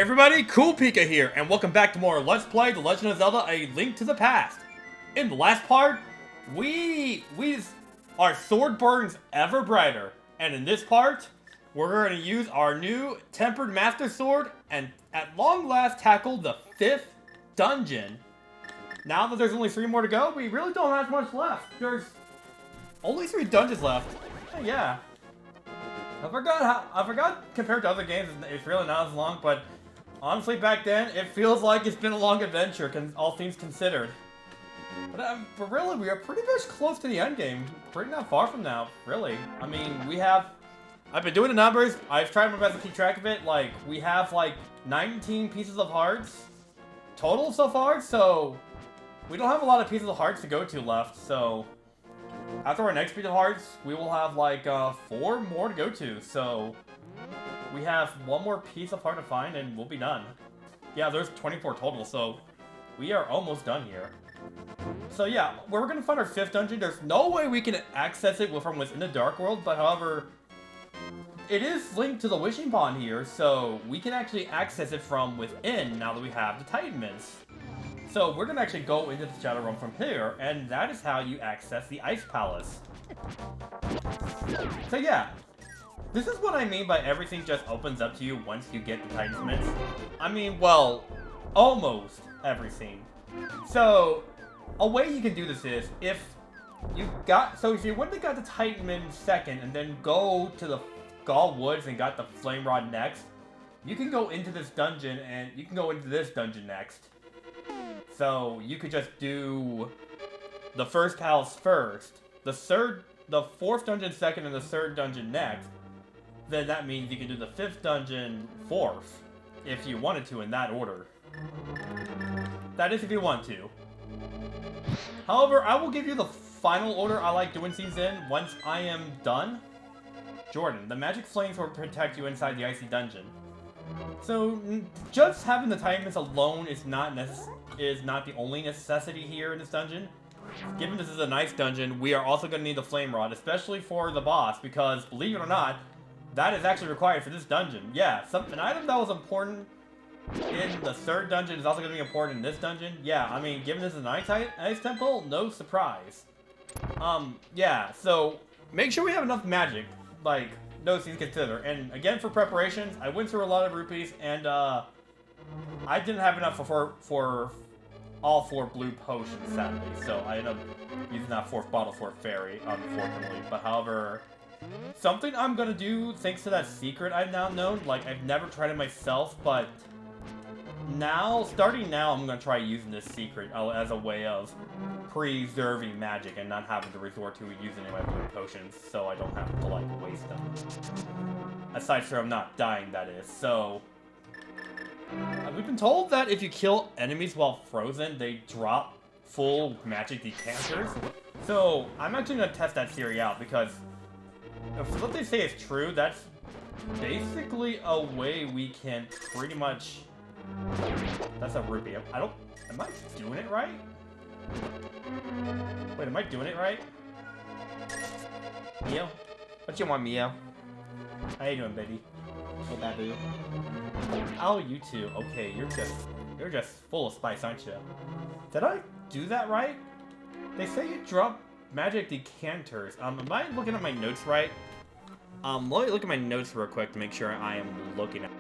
everybody, CoolPika here, and welcome back to more Let's Play The Legend of Zelda: A Link to the Past. In the last part, our sword burns ever brighter, and in this part, we're going to use our new Tempered Master Sword and at long last tackle the 5th dungeon. Now that there's only 3 more to go, we really don't have much left. There's only 3 dungeons left. Yeah. I forgot compared to other games, it's really not as long, but honestly back then, it feels like it's been a long adventure, all things considered. But really, we are pretty much close to the end game. Pretty not far from now, really. I mean, I've been doing the numbers, I've tried my best to keep track of it, like, we have like 19 pieces of hearts total so far, so we don't have a lot of pieces of hearts to go to left, so after our next piece of hearts, we will have like 4 more to go to, so we have 1 more piece of heart to find and we'll be done. Yeah, there's 24 total, so we are almost done here. So yeah, we're gonna find our 5th dungeon. There's no way we can access it from within the Dark World, but however, it is linked to the Wishing Pond here, so we can actually access it from within now that we have the Titan Mints. So we're gonna actually go into the Shadow Realm from here, and that is how you access the Ice Palace. So yeah, this is what I mean by everything just opens up to you once you get the Titan Mints. I mean, well, almost everything. So a way you can do this is if you wouldn't have got the Titan Mint second and then go to the Gaul Woods and got the Flame Rod next, you can go into this dungeon and you can go into this dungeon next. So you could just do the first palace first, the 4th dungeon second, and the 3rd dungeon next. Then that means you can do the 5th dungeon 4th, if you wanted to in that order. That is if you want to. However, I will give you the final order I like doing these in once I am done. Jordan, the magic flames will protect you inside the icy dungeon. So, just having the Titan Mints alone is not the only necessity here in this dungeon. Given this is a nice dungeon, we are also going to need the Flame Rod, especially for the boss, because, believe it or not, that is actually required for this dungeon. Yeah, an item that was important in the 3rd dungeon is also going to be important in this dungeon. Yeah, I mean, given this is an ice temple, no surprise. Yeah, so, make sure we have enough magic, like, no things consider. And again, for preparations, I went through a lot of rupees, and I didn't have enough for all 4 blue potions, sadly. So I ended up using that 4th bottle for a fairy, unfortunately. But however, something I'm gonna do thanks to that secret I've now known. Like, I've never tried it myself, but starting now, I'm gonna try using this secret as a way of preserving magic and not having to resort to using my blue potions, so I don't have to, like, waste them. Aside from not dying, that is. So, we've been told that if you kill enemies while frozen, they drop full magic decanters. So, I'm actually gonna test that theory out, because if what they say is true, that's basically a way we can pretty much... That's a rupee. Am I doing it right? Wait, am I doing it right? Mio? What you want, Mio? How you doing, baby? Hey, babu. Oh, you too. Okay, you're just full of spice, aren't you? Did I do that right? They say you drop magic decanters. Am I looking at my notes right? Let me look at my notes real quick to make sure I am looking at it.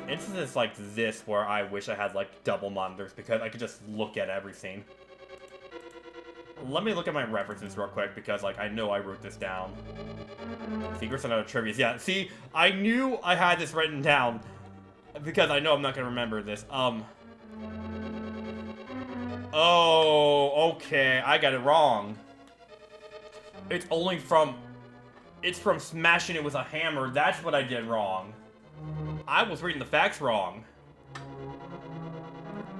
Instances like this where I wish I had, like, double monitors because I could just look at everything. Let me look at my references real quick because, like, I know I wrote this down. Secrets and other trivia. Yeah, see, I knew I had this written down because I know I'm not going to remember this. Oh, okay, I got it wrong. It's from smashing it with a hammer. That's what I did wrong. I was reading the facts wrong.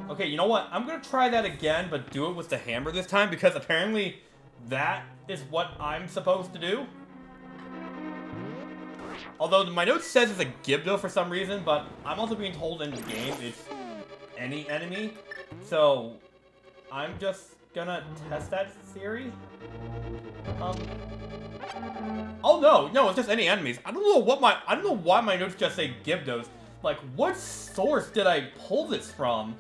Okay, you know what? I'm gonna try that again, but do it with the hammer this time, because apparently that is what I'm supposed to do. Although my note says it's a Gibdo for some reason, but I'm also being told in the game it's any enemy. So I'm just gonna test that theory. Oh no, it's just any enemies. I don't know why my notes just say Gibdos. like, what source did I pull this from?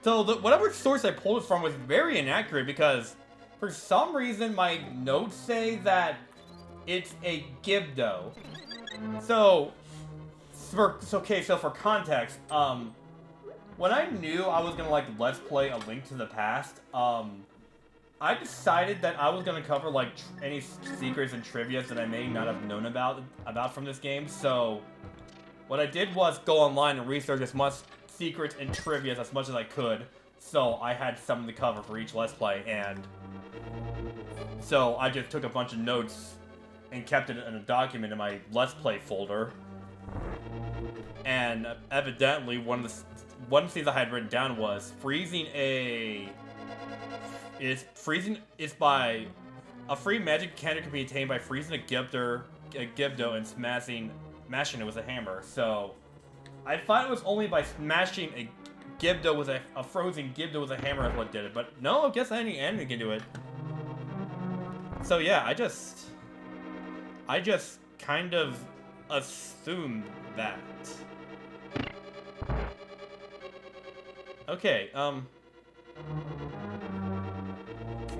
So, whatever source I pulled it from was very inaccurate because, for some reason, my notes say that it's a Gibdo. So, for context, when I knew I was gonna, like, Let's Play A Link to the Past, I decided that I was gonna cover, like, any secrets and trivia that I may not have known about from this game, so what I did was go online and research as much secrets and trivia as much as I could, so I had something to cover for each Let's Play, and so I just took a bunch of notes and kept it in a document in my Let's Play folder, and evidently one of the things I had written down was freezing is by a free magic mechanic can be attained by freezing a Gibdo and smashing it with a hammer. So I thought it was only by smashing a Gibdo with a frozen Gibdo with a hammer is what did it, but no, I guess any enemy can do it. So yeah, I just kind of assumed that. Okay,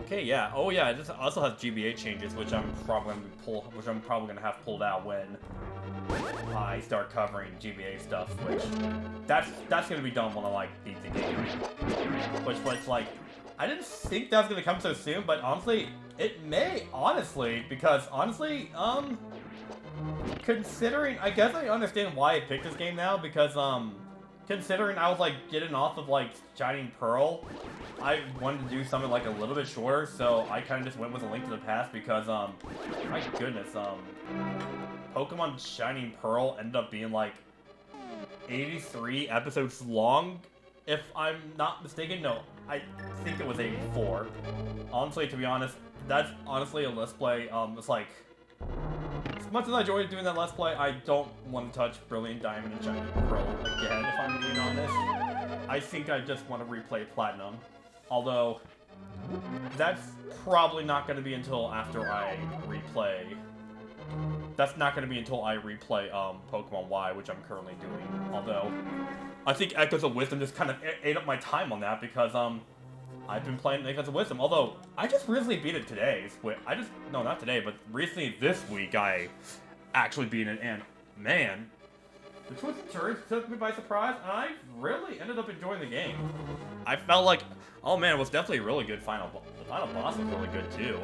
okay, yeah. Oh yeah, it also has GBA changes, which I'm probably gonna have pulled out when I start covering GBA stuff, which that's gonna be done when I like beat the game. Which like I didn't think that was gonna come so soon, but honestly, it may because considering I guess I understand why I picked this game now because considering I was like getting off of like Shining Pearl, I wanted to do something like a little bit shorter, so I kind of just went with A Link to the Past because my goodness, Pokemon Shining Pearl ended up being like 83 episodes long, if I'm not mistaken. No, I think it was 84. Honestly, to be honest, that's honestly a Let's Play. It's like, as much as I enjoyed doing that Let's Play, I don't want to touch Brilliant Diamond and Shining Pearl again, if I'm being honest. I think I just want to replay Platinum. Although, that's probably not going to be until after I replay. That's not going to be until I replay Pokemon Y, which I'm currently doing. Although, I think Echoes of Wisdom just kind of ate up my time on that because I've been playing Echoes of Wisdom. Although, I just recently beat it today. No, not today, but recently this week I actually beat it, and man, the Twisted Turds took me by surprise, and I really ended up enjoying the game. I felt like, oh man, it was definitely a really good final boss. The final boss was really good too.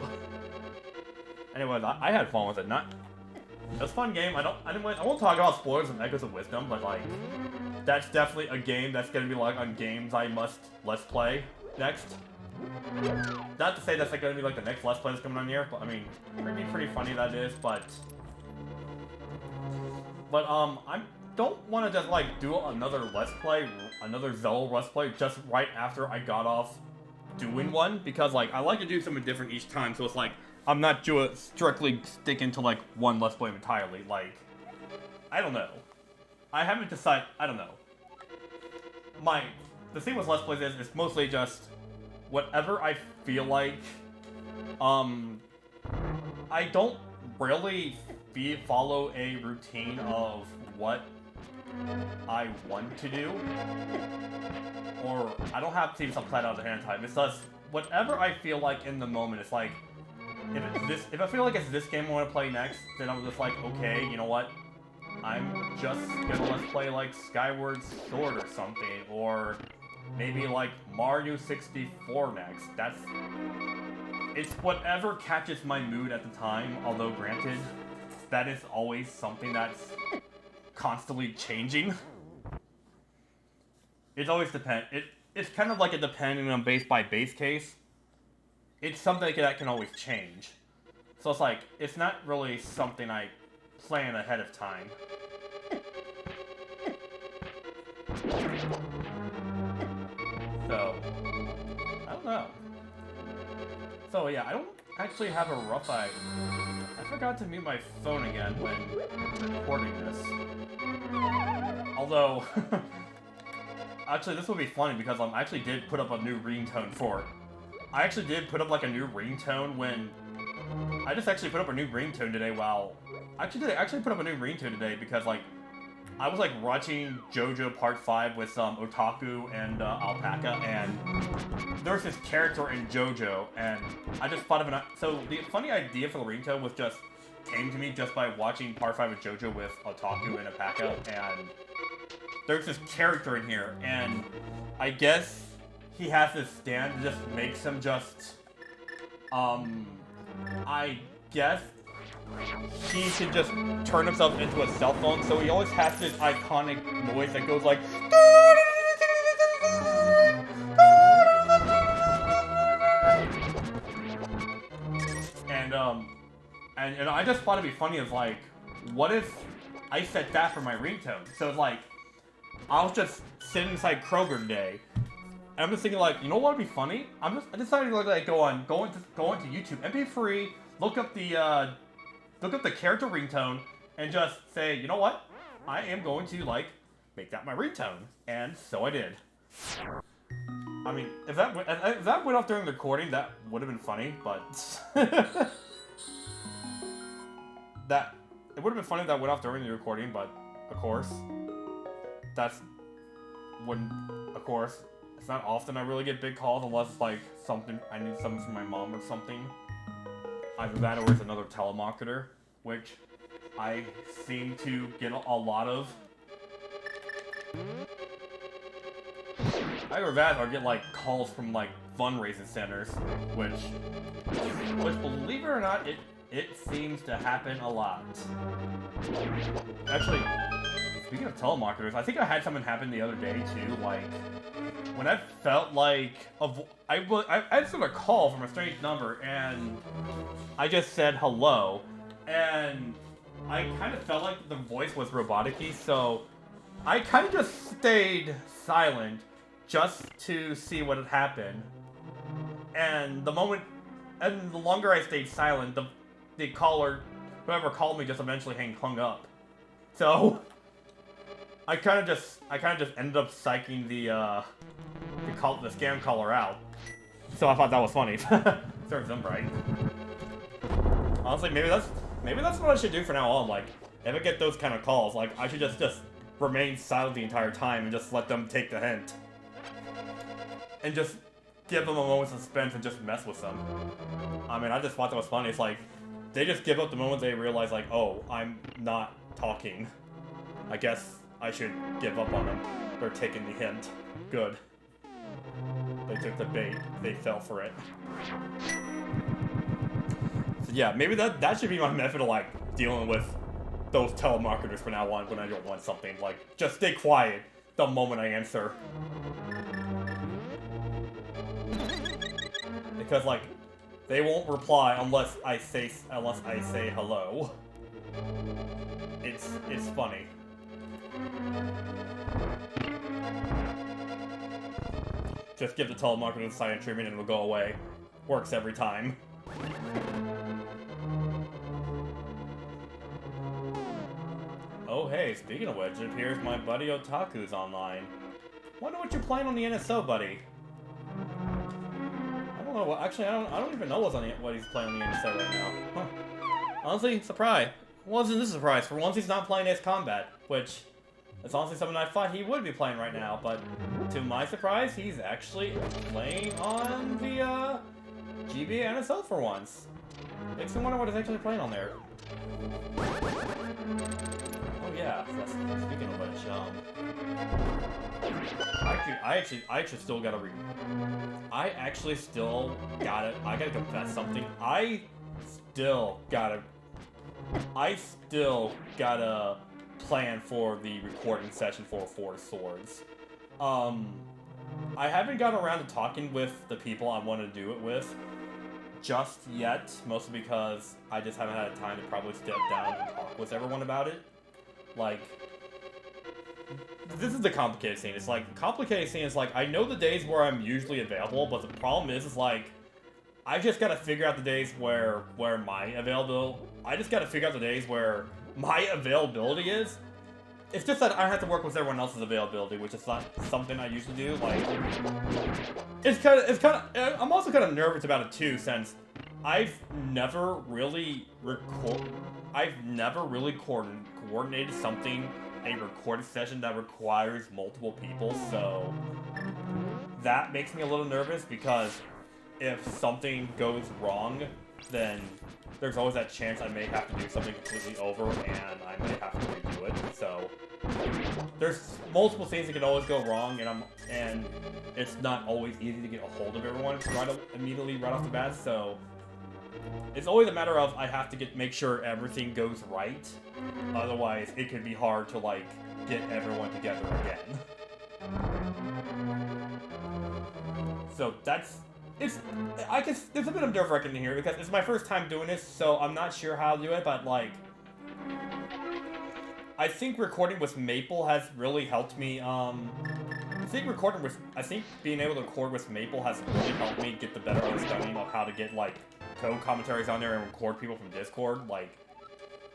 Anyways, I had fun with it. It was a fun game. I won't talk about spoilers of Echoes of Wisdom, but like, that's definitely a game that's gonna be like on games I must Let's Play next. Not to say that's like gonna be like the next Let's Play that's coming on here, but I mean, pretty funny that is, but I don't want to just like do another Let's Play, another Zelda Let's Play just right after I got off doing one, because like I like to do something different each time, so it's like I'm not strictly sticking to like one Let's Play entirely. Like, I don't know. I haven't decided. I don't know. The thing with Let's Plays is it's mostly just whatever I feel like. I don't really follow a routine of what I want to do, or I don't have to something planned out ahead of time. It's just whatever I feel like in the moment. It's like if I feel like it's this game I want to play next, then I'm just like, okay, you know what? I'm just gonna Let's Play like Skyward Sword or something, or maybe like Mario 64 next. It's whatever catches my mood at the time, although granted, that is always something that's constantly changing. It's always it's kind of like a depending on base by base case. It's something that can always change. So it's like, it's not really something I plan ahead of time. So, I don't know. So yeah, I don't actually have a rough idea. I forgot to mute my phone again when recording this. Although, actually this will be funny because I actually did put up a new ringtone for it. I actually did put up like a new ringtone when... I just actually put up a new ringtone today while... I actually put up a new ringtone today because like... I was like watching JoJo Part 5 with Otaku and Alpaca, and there's this character in JoJo, and I just thought of an... So the funny idea for the ringtone was just... came to me just by watching Part 5 of JoJo with Otaku and Alpaca, and there's this character in here, and I guess he has this stand that just makes him just... I guess he can just turn himself into a cell phone, so he always has this iconic noise that goes like... And I just thought it'd be funny as like, what if I set that for my ringtone? So it's like, I was just sitting inside Kroger today, and I'm just thinking like, you know what would be funny? I decided to like go into YouTube, MP3, look up the character ringtone, and just say, you know what? I am going to like make that my ringtone, and so I did. I mean, if that went off during the recording, that would have been funny, but it would have been funny if that went off during the recording, but of course, of course, it's not often I really get big calls unless it's like I need something from my mom or something. Either that or it's another telemarketer, which I seem to get a lot of. Either that or get like calls from like fundraising centers, which believe it or not, it seems to happen a lot. Actually, speaking of telemarketers, I think I had something happen the other day too, like, when I felt like, I answered a call from a strange number, and I just said hello, and I kind of felt like the voice was robotic-y, so I kind of just stayed silent just to see what had happened. And the longer I stayed silent, the caller, whoever called me, just eventually hung up. So I kind of just ended up psyching the scam caller out. So I thought that was funny. Serves them right. Honestly, maybe that's what I should do from now on. Like, if I get those kind of calls, like, I should just remain silent the entire time and just let them take the hint. And just give them a moment's suspense and just mess with them. I mean, I just thought that was funny. It's like, they just give up the moment they realize, like, oh, I'm not talking. I guess I should give up on them. They're taking the hint. Good. They took the bait. They fell for it. So yeah, maybe that should be my method of, like, dealing with those telemarketers from now on when I don't want something. Like, just stay quiet the moment I answer. Because, like, they won't reply unless I say hello. It's funny. Just give the telemarketer the silent treatment and it'll go away. Works every time. Oh hey, speaking of which, it appears my buddy Otaku's online. Wonder what you're playing on the NSO, buddy. I don't know what. Actually, I don't even know what he's playing on the NSO right now. Huh. Honestly, surprise. Wasn't this a surprise? For once, he's not playing Ace Combat, which is honestly something I thought he would be playing right now. But to my surprise, he's actually playing on the GBA NSO for once. Makes me wonder what he's actually playing on there. Oh yeah, speaking of which, I actually still gotta I gotta confess something. I still gotta plan for the recording session for Four Swords. I haven't gotten around to talking with the people I want to do it with just yet, mostly because I just haven't had time to probably step down and talk with everyone about it. Like, this is the complicated scene. It's like, I know the days where I'm usually available, but the problem is like, I just gotta figure out the days where my availability is. It's just that I have to work with everyone else's availability, which is not something I usually do. Like, I'm also kind of nervous about it too, since I've never really coordinated something a recorded session that requires multiple people, so that makes me a little nervous because if something goes wrong, then there's always that chance I may have to do something completely over and I may have to redo it. So there's multiple things that can always go wrong, and it's not always easy to get a hold of everyone immediately right off the bat. So it's always a matter of I have to make sure everything goes right. Otherwise, it could be hard to like get everyone together again. So there's a bit of nerve-wracking here because it's my first time doing this, so I'm not sure how to do it, but like I think recording with Maple has really helped me. I think being able to record with Maple has really helped me get the better understanding of how to get like code commentaries on there and record people from Discord. Like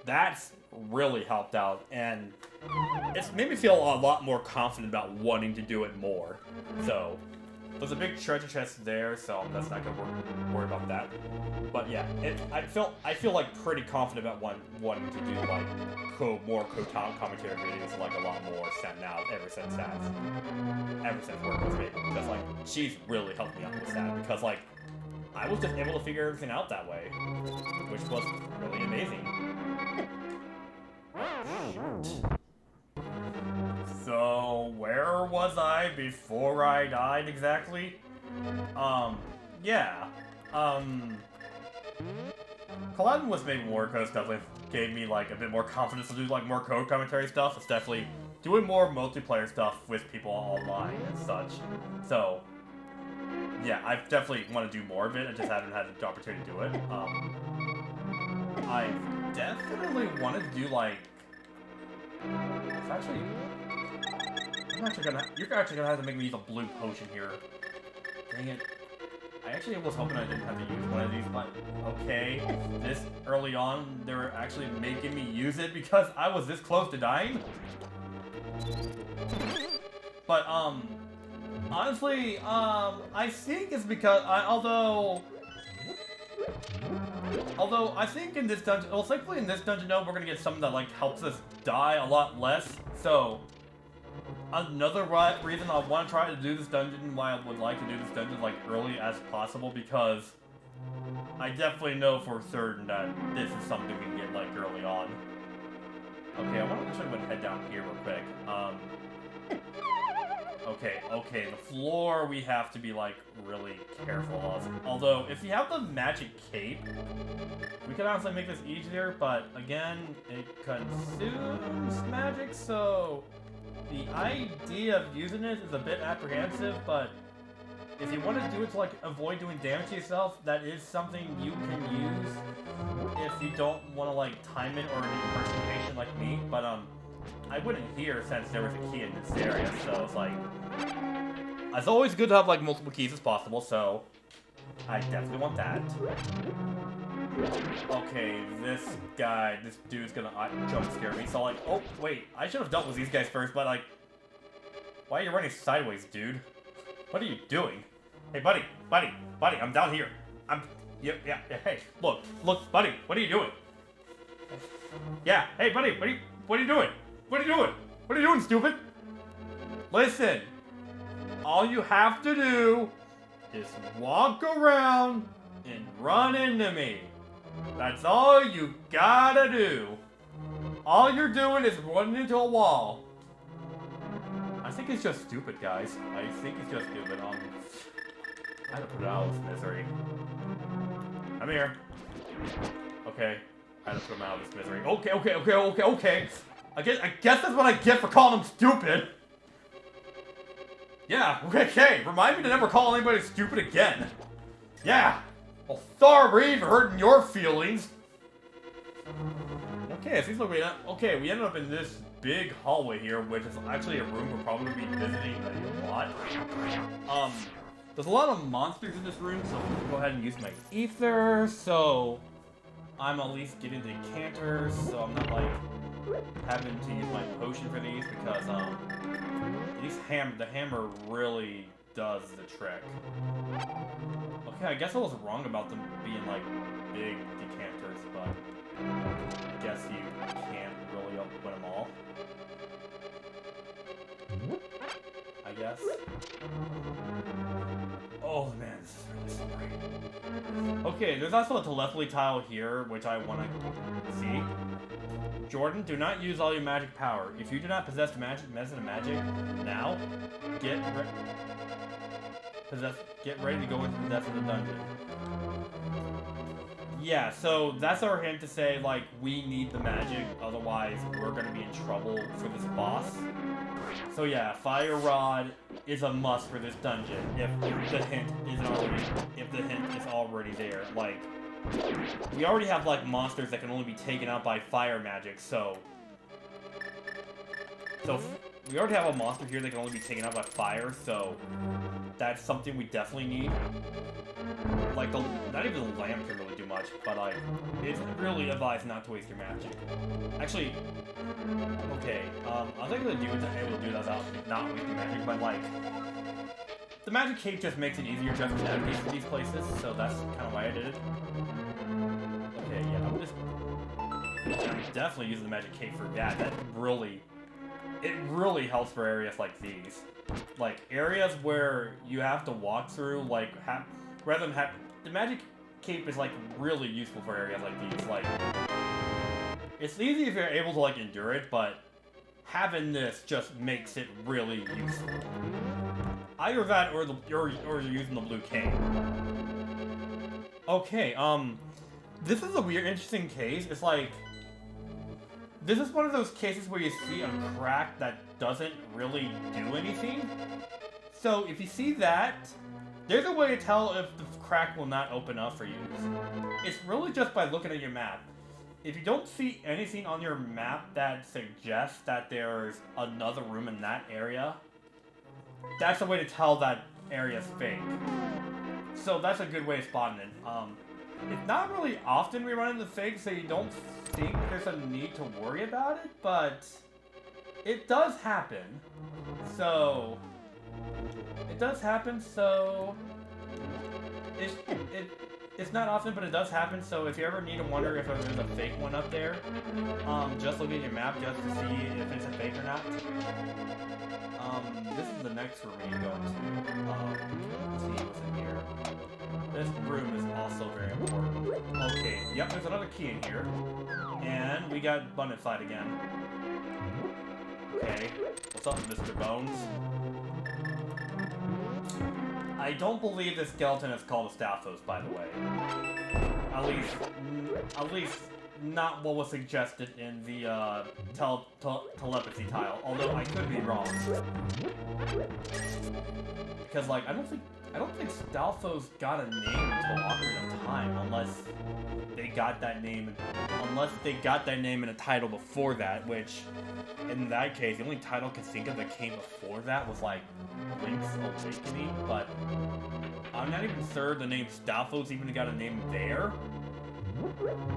that's really helped out, and it's made me feel a lot more confident about wanting to do it more. So there's a big treasure chest there, so that's not gonna worry about that. But yeah, I feel like pretty confident about wanting to do like more code commentary videos like a lot more now ever since working with Maple, because like she's really helped me out with that, because like I was just able to figure everything out that way, which was really amazing. So, where was I before I died exactly? Yeah. Collabing with maybe more code stuff gave me like a bit more confidence to do like more code commentary stuff. It's definitely doing more multiplayer stuff with people online and such. So, yeah, I definitely want to do more of it. I just haven't had the opportunity to do it. I definitely want to do like... You're actually gonna have to make me use a blue potion here. Dang it. I actually was hoping I didn't have to use one of these, but okay. This early on, they were actually making me use it because I was this close to dying. But, honestly, I think it's because, although I think in this dungeon, well, thankfully in this dungeon, we're gonna get something that, like, helps us die a lot less, so another reason I want to try to do this dungeon, why I would like to do this dungeon, like, early as possible, because I definitely know for certain that this is something we can get, like, early on. Okay, I want to actually head down here real quick. Okay, the floor we have to be, like, really careful of. Although, if you have the magic cape, we could honestly make this easier, but, again, it consumes magic, so the idea of using it is a bit apprehensive, but if you want to do it to, like, avoid doing damage to yourself, that is something you can use if you don't want to, like, time it or need impersonation like me, but, I wouldn't hear since there was a key in this area, so it's like... It's always good to have, like, multiple keys as possible, so I definitely want that. Okay, this dude's gonna jump scare me, so like, oh, wait, I should have dealt with these guys first, but like, why are you running sideways, dude? What are you doing? Hey, buddy, I'm down here. Yeah, hey, look, buddy, what are you doing? Yeah, hey, buddy, what are you doing? What are you doing, stupid? Listen, all you have to do is walk around and run into me. That's all you gotta do. All you're doing is running into a wall. I think it's just stupid, guys. I think it's just stupid. I had to put it out of this misery. I'm here. Okay. I had to put him out of this misery. Okay. I guess that's what I get for calling him stupid. Yeah, okay. Remind me to never call anybody stupid again. Yeah. Well, sorry for hurting your feelings. Okay, it seems like we ended up in this big hallway here, which is actually a room we're probably going to be visiting a lot. There's a lot of monsters in this room, so I'm going to go ahead and use my ether, so I'm at least getting the decanters, so I'm not, like, having to use my potion for these, because, the hammer really does the trick. Okay, I guess I was wrong about them being, like, big decanters, but I guess you can't really win them all. I guess. Oh man, this is really slippery. Okay, there's also a telepathy tile here, which I want to see. Jordan, do not use all your magic power. If you do not possess medicine and magic now, get ready to go into the depths of the dungeon. Yeah, so that's our hint to say, like, we need the magic, otherwise we're gonna be in trouble for this boss. So yeah, Fire Rod is a must for this dungeon if the hint is already there. Like, we already have like monsters that can only be taken out by fire magic, so we already have a monster here that can only be taken out by fire, so that's something we definitely need. Like, not even the lamp can really do much, but like, it's really advised not to waste your magic. Actually, okay, I think the dude's able to do that without not wasting magic, but like, the magic cape just makes it easier just to navigate these places, so that's kind of why I did it. Okay, yeah, I'm definitely using the magic cape for that. It really helps for areas like these. Like, areas where you have to walk through, like, rather than the magic cape is, like, really useful for areas like these. Like, it's easy if you're able to, like, endure it, but having this just makes it really useful. Either that or you're using the blue cane. Okay, this is a weird, interesting case. It's like, this is one of those cases where you see a crack that doesn't really do anything. So if you see that, there's a way to tell if the crack will not open up for you. It's really just by looking at your map. If you don't see anything on your map that suggests that there's another room in that area, that's a way to tell that area's fake. So that's a good way of spotting it. It's not really often we run into fakes, so you don't think there's a need to worry about it, but it does happen. So it's not often, but it does happen. So if you ever need to wonder if there's a fake one up there, just look at your map just to see if it's a fake or not. This is the next room we go into. Let's see what's in here. This room is also very important. Okay, yep, there's another key in here. And we got Abundant Fight again. Okay, what's up, Mr. Bones? I don't believe this skeleton is called a Stalfos, by the way. At least not what was suggested in the telepathy tile. Although I could be wrong, because like I don't think Stalfos got a name until Ocarina of Time, unless they got that name in a title before that, which, in that case, the only title I could think of that came before that was, like, Link's Awakening, but I'm not even sure the name Stalfos even got a name there.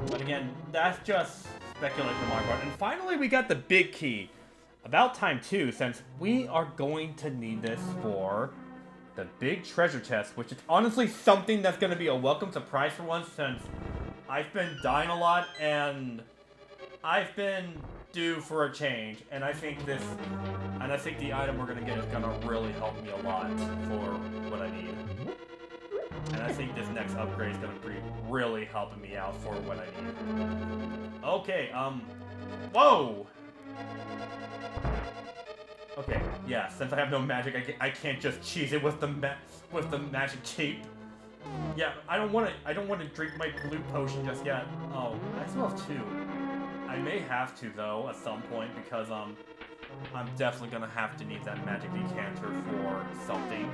But again, that's just speculation on my part. And finally, we got the big key. About time, too, since we are going to need this for the big treasure chest, which is honestly something that's going to be a welcome surprise for once, since I've been dying a lot, and I've been due for a change, and I think the item we're going to get is going to really help me a lot for what I need. And I think this next upgrade is going to be really helping me out for what I need. Okay, whoa! Okay, yeah, since I have no magic, I can't just cheese it with the magic cape. Yeah, I don't want to drink my blue potion just yet. Oh, I still have 2. I may have to though at some point, because I'm definitely gonna have to need that magic decanter for something.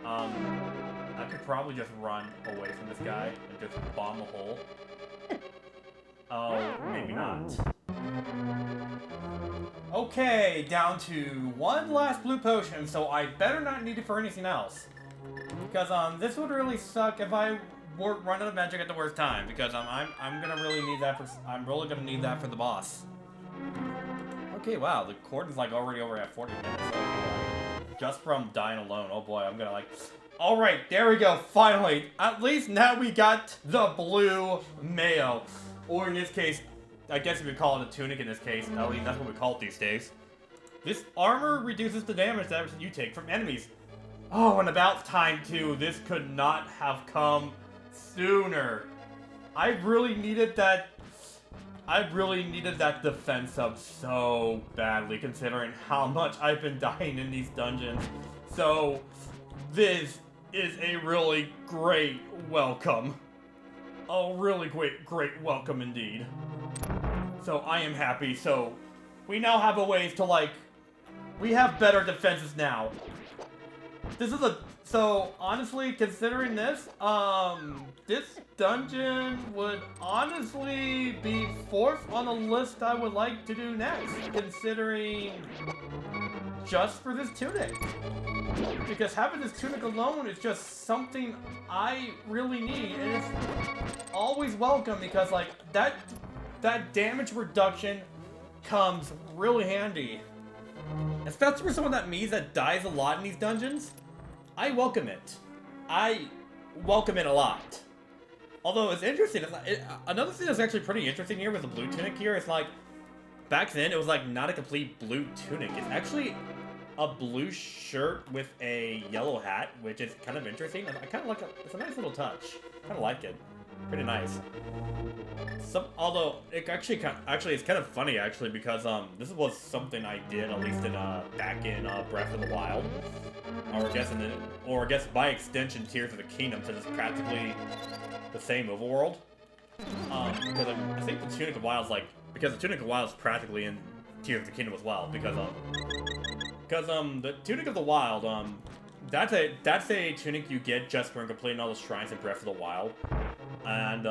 I could probably just run away from this guy and just bomb a hole. Oh, maybe not. Okay, down to 1 last blue potion, so I better not need it for anything else. Because this would really suck if I were run out of magic at the worst time, because I'm gonna really need that for the boss. Okay, wow, the cord is like already over at 40 minutes. Oh boy. Just from dying alone. Oh boy, I'm gonna like. All right, there we go. Finally, at least now we got the blue mayo, or in this case, I guess we could call it a tunic. In this case, at least that's what we call it these days. This armor reduces the damage that you take from enemies. Oh, and about time too. This could not have come sooner. I really needed that defense up so badly, considering how much I've been dying in these dungeons. So, this is a really great welcome. A really great welcome indeed. So, I am happy. So, we now have a way to, we have better defenses now. So, honestly, considering this, this dungeon would honestly be 4th on the list I would like to do next, considering just for this tunic. Because having this tunic alone is just something I really need, and it's always welcome because, that damage reduction comes really handy. Especially for someone like me that dies a lot in these dungeons, I welcome it. I welcome it a lot. Although it's interesting, another thing that's actually pretty interesting here with the blue tunic here is back then it was not a complete blue tunic. It's actually a blue shirt with a yellow hat, which is kind of interesting. I kind of like it. It's a nice little touch. Kind of like it. Pretty nice. Although it actually it's kind of funny actually because this was something I did at least in back in Breath of the Wild, or I guess by extension Tears of the Kingdom, since it's practically the same overworld. Because I think the Tunic of Wild is practically in Tears of the Kingdom as well, because the Tunic of the Wild that's a tunic you get just for completing all the shrines in Breath of the Wild. And,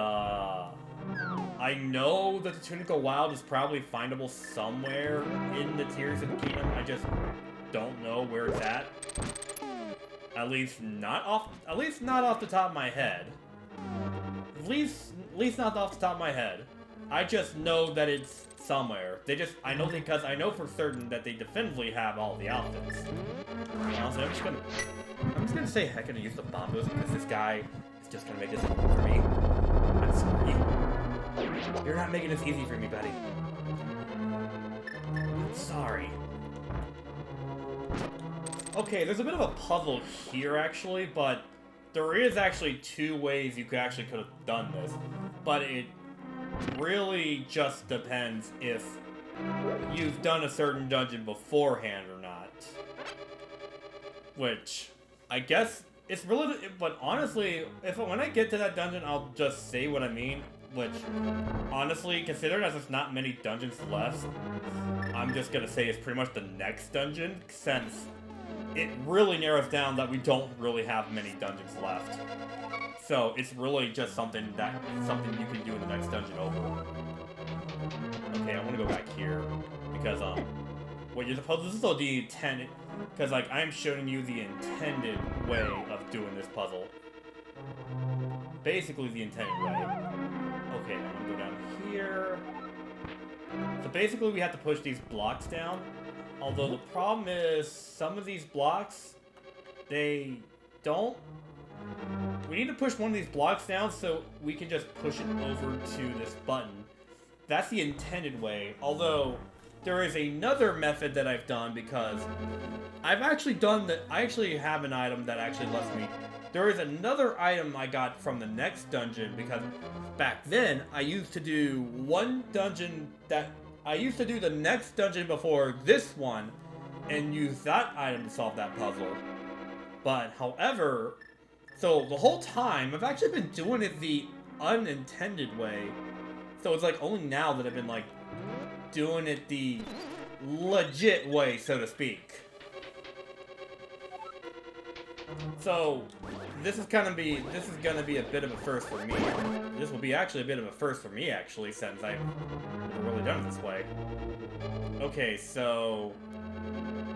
I know that the Tunic of Wild is probably findable somewhere in the Tears of the Kingdom. I just don't know where it's at. At least not off the top of my head. At least not off the top of my head. I just know that it's somewhere. I know for certain that they definitively have all the outfits. Honestly, I'm just gonna say heck and use the bombos because this guy is just gonna make this easy for me. I'm sorry. You're not making this easy for me, buddy. I'm sorry. Okay, there's a bit of a puzzle here actually, but there is actually 2 ways you could have done this. But it really just depends if you've done a certain dungeon beforehand or not. Which, I guess, it's really, but honestly, when I get to that dungeon, I'll just say what I mean. Which, honestly, considering as there's not many dungeons left, I'm just gonna say it's pretty much the next dungeon, since it really narrows down that we don't really have many dungeons left. So it's really just something you can do in the next dungeon over. Okay, I want to go back here because what you're supposed, this is the intended, because I'm showing you the intended way of doing this puzzle. Basically the intended way. Okay, I'm gonna go down here. So basically we have to push these blocks down. Although the problem is some of these blocks, they don't. We need to push one of these blocks down so we can just push it over to this button. That's the intended way. Although there is another method that I've done because I've actually done that. I actually have an item that actually lets me. There is another item I got from the next dungeon because back then I used to do one dungeon that I used to do the next dungeon before this one and use that item to solve that puzzle. But however, so the whole time I've actually been doing it the unintended way. So it's only now that I've been doing it the legit way, so to speak. So this is gonna be a bit of a first for me. This will be actually a bit of a first for me actually, since I've never really done it this way. Okay, so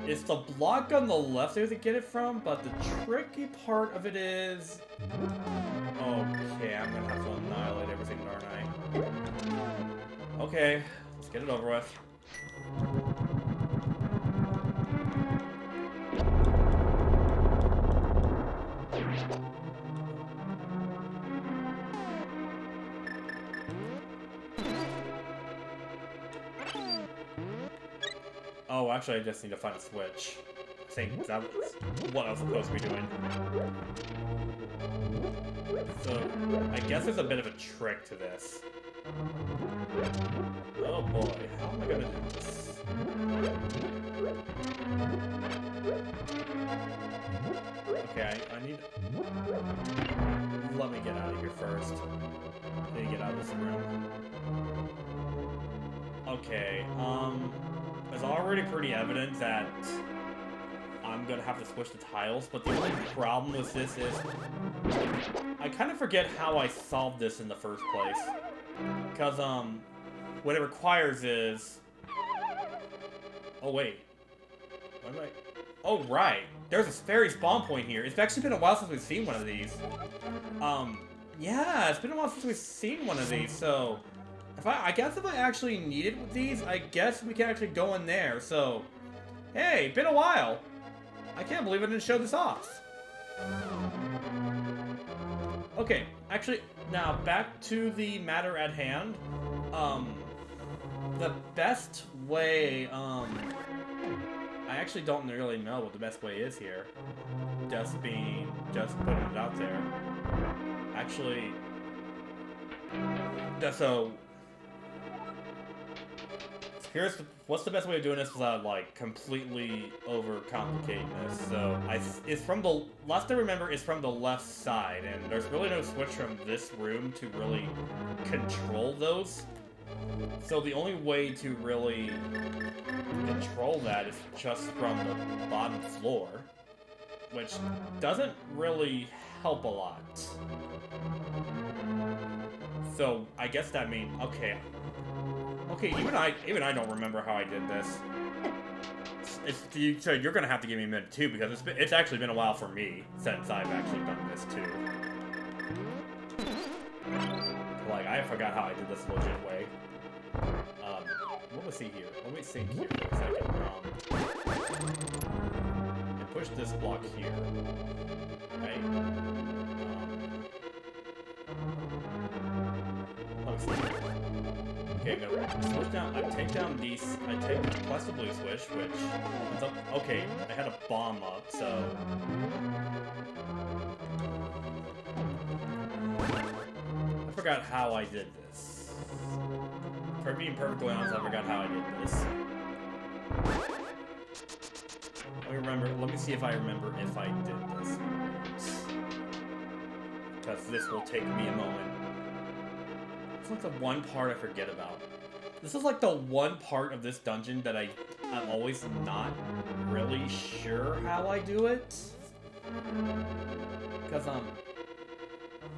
it's the block on the left there to get it from, but the tricky part of it is, okay, I'm gonna have to annihilate everything, aren't I? Okay, let's get it over with. Oh, actually, I just need to find a switch. I think that was what I was supposed to be doing. So, I guess there's a bit of a trick to this. Oh boy, how am I gonna do this? Okay, I need... Let me get out of here first. I need to get out of this room. Okay, it's already pretty evident that I'm gonna have to switch the tiles, but the only problem with this is I kind of forget how I solved this in the first place. Because, what it requires is... Oh, wait. What am I... Oh, right. There's a fairy spawn point here. It's actually been a while since we've seen one of these. Yeah, it's been a while since we've seen one of these, so... I guess if I actually needed these, I guess we can actually go in there, so... Hey, been a while. I can't believe I didn't show this off. Okay, actually, now back to the matter at hand. The best way, I actually don't really know what the best way is here. Just putting it out there. Actually, so, what's the best way of doing this without, like, completely overcomplicating this? So, it's from the, last I remember, it's from the left side, and there's really no switch from this room to really control those. So the only way to really control that is just from the bottom floor, which doesn't really help a lot. So I guess that means, okay, even I don't remember how I did this. So you're gonna have to give me a minute too, because it's actually been a while for me since I've actually done this too. Like, I forgot how I did this legit way. What was he here? Let me think here for a second. And push this block here. Right? Let me see. Okay, I'm gonna switch down. I take down these. I take plus the blue switch, which is up. Okay, I had a bomb up, so. I forgot how I did this. For being perfectly honest, I forgot how I did this. Let me see if I remember if I did this. Because this will take me a moment. It's like the one part I forget about. This is like the one part of this dungeon that I'm always not really sure how I do it. Because,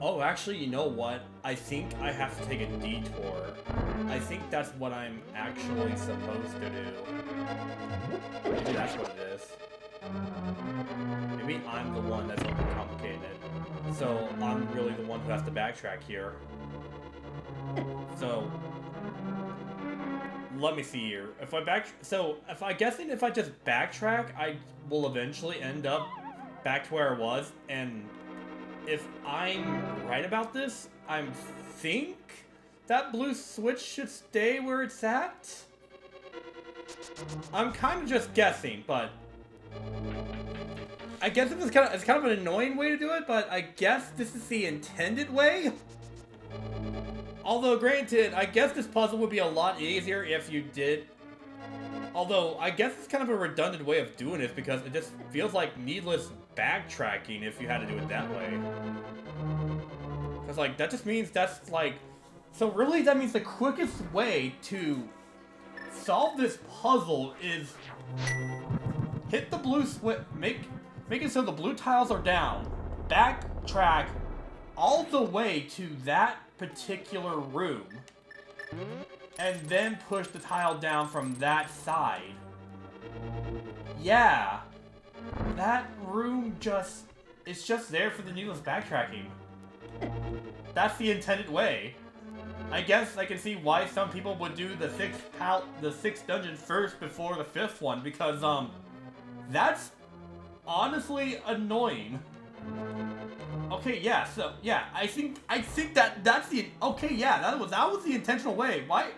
oh, actually, you know what? I think I have to take a detour. I think that's what I'm actually supposed to do. Maybe that's what it is. Maybe I'm the one that's overcomplicating it. So, I'm really the one who has to backtrack here. So, let me see here. If I guessing if I just backtrack, I will eventually end up back to where I was, and if I'm right about this, I think that blue switch should stay where it's at. I'm kind of just guessing, but I guess it's kind of an annoying way to do it, but I guess this is the intended way. Although, granted, I guess this puzzle would be a lot easier if you did. Although, I guess it's kind of a redundant way of doing it because it just feels like needless backtracking if you had to do it that way. Because, like, that just means that's, like... So, really, that means the quickest way to solve this puzzle is hit the blue switch, make it so the blue tiles are down, backtrack all the way to that particular room, and then push the tile down from that side. Yeah, that room it's just there for the needless backtracking. That's the intended way. I guess I can see why some people would do the sixth dungeon first before the fifth one, because that's honestly annoying. Okay, yeah, so yeah, I think that's the okay, yeah, that was the intentional way. Why?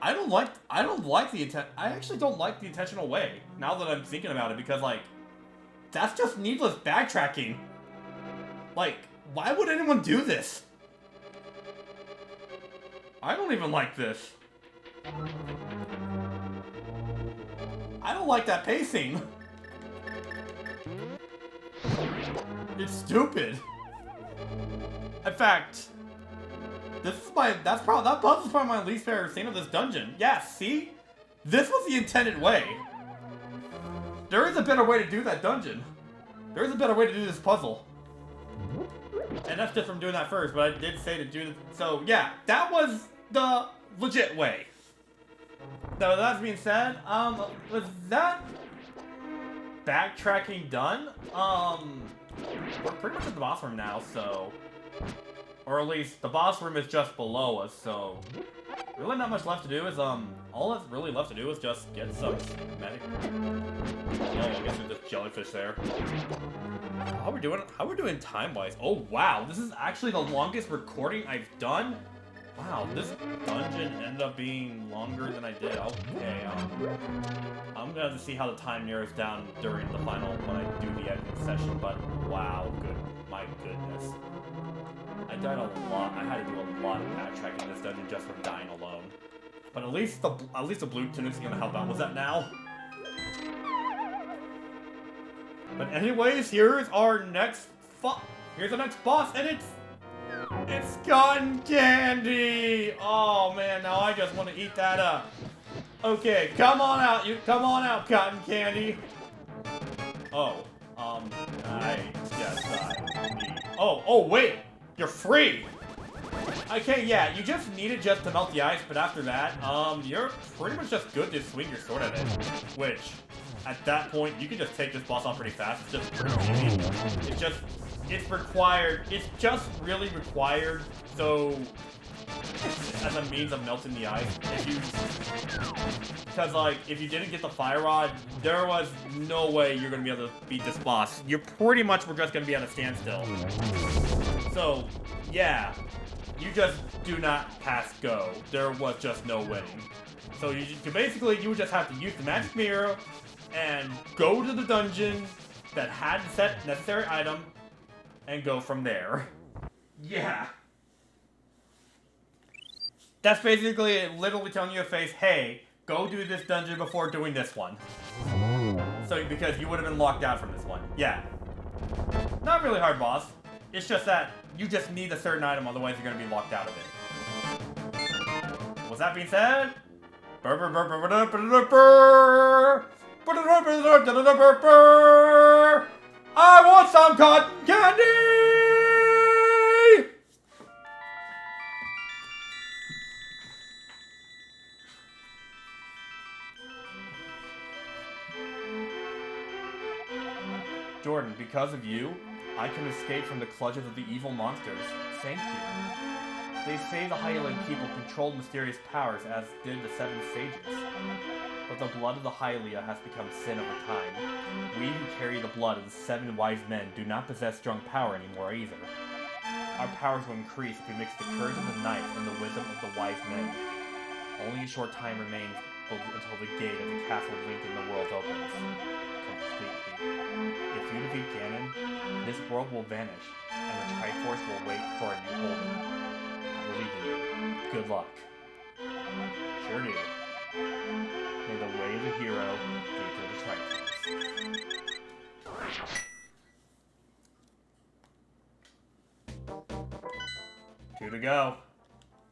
I don't like the intent. I actually don't like the intentional way. Now that I'm thinking about it, because like, that's just needless backtracking. Like, why would anyone do this? I don't even like this. I don't like that pacing. It's stupid. In fact, that puzzle's probably my least favorite scene of this dungeon. Yeah, see? This was the intended way. There is a better way to do that dungeon. There is a better way to do this puzzle. And that's just from doing that first, but I did say to do it. So, yeah, that was the legit way. So, that being said, was that backtracking done? We're pretty much at the boss room now, so... Or at least, the boss room is just below us, so... Really not much left to do is, all that's really left to do is just get some medic... Oh, I guess there's just jellyfish there. How we're doing time-wise? Oh, wow, this is actually the longest recording I've done? Wow, this dungeon ended up being longer than I did. Okay, I'm gonna have to see how the time narrows down during the final, when I do the editing session, but wow, my goodness. I died a lot. I had to do a lot of backtracking in this dungeon just from dying alone. But at least the blue tunic's gonna help out. Was that now? But anyways, here's our next here's the next boss, and it's cotton candy! Oh man, now I just want to eat that up. Okay, come on out, cotton candy. Oh, I guess I need... Oh, wait! You're free! Okay, yeah, you just need it just to melt the ice, but after that, you're pretty much just good to swing your sword at it. Which, at that point, you can just take this boss off pretty fast. It's just pretty easy. It's just really required, so... as a means of melting the ice. Because, like, if you didn't get the fire rod, there was no way you're going to be able to beat this boss. You pretty much were just going to be at a standstill. So, yeah, you just do not pass go. There was just no winning. So you would just have to use the magic mirror and go to the dungeon that had the set necessary item and go from there. Yeah. That's basically literally telling your face, hey, go do this dungeon before doing this one. So, because you would have been locked out from this one. Yeah. Not really hard boss. It's just that you just need a certain item, otherwise you're going to be locked out of it. With that being said... I want some cotton candy! Jordan, because of you, I can escape from the clutches of the evil monsters. Thank you. They say the Hylian people controlled mysterious powers, as did the Seven Sages. But the blood of the Hylia has become sin over time. We who carry the blood of the 7 wise men do not possess strong power anymore either. Our powers will increase if we mix the courage of the knight and the wisdom of the wise men. Only a short time remains until the gate of the castle linked in the world opens. Completely. If you defeat Ganon, this world will vanish, and the Triforce will wait for a new holder. I believe in you. Good luck. Sure do. May the way of the hero lead to the Triforce. 2 to go.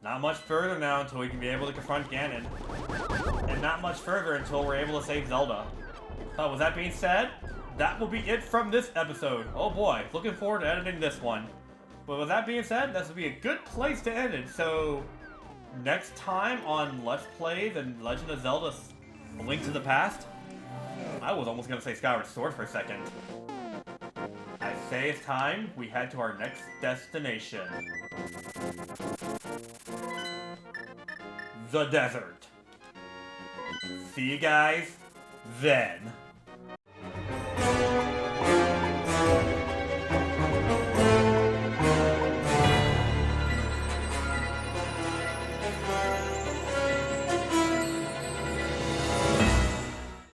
Not much further now until we can be able to confront Ganon. And not much further until we're able to save Zelda. With that being said, that will be it from this episode. Oh boy, looking forward to editing this one. But with that being said, this will be a good place to end it. So, next time on Let's Play the Legend of Zelda A Link to the Past, I was almost going to say Skyward Sword for a second. I say it's time we head to our next destination. The desert. See you guys then.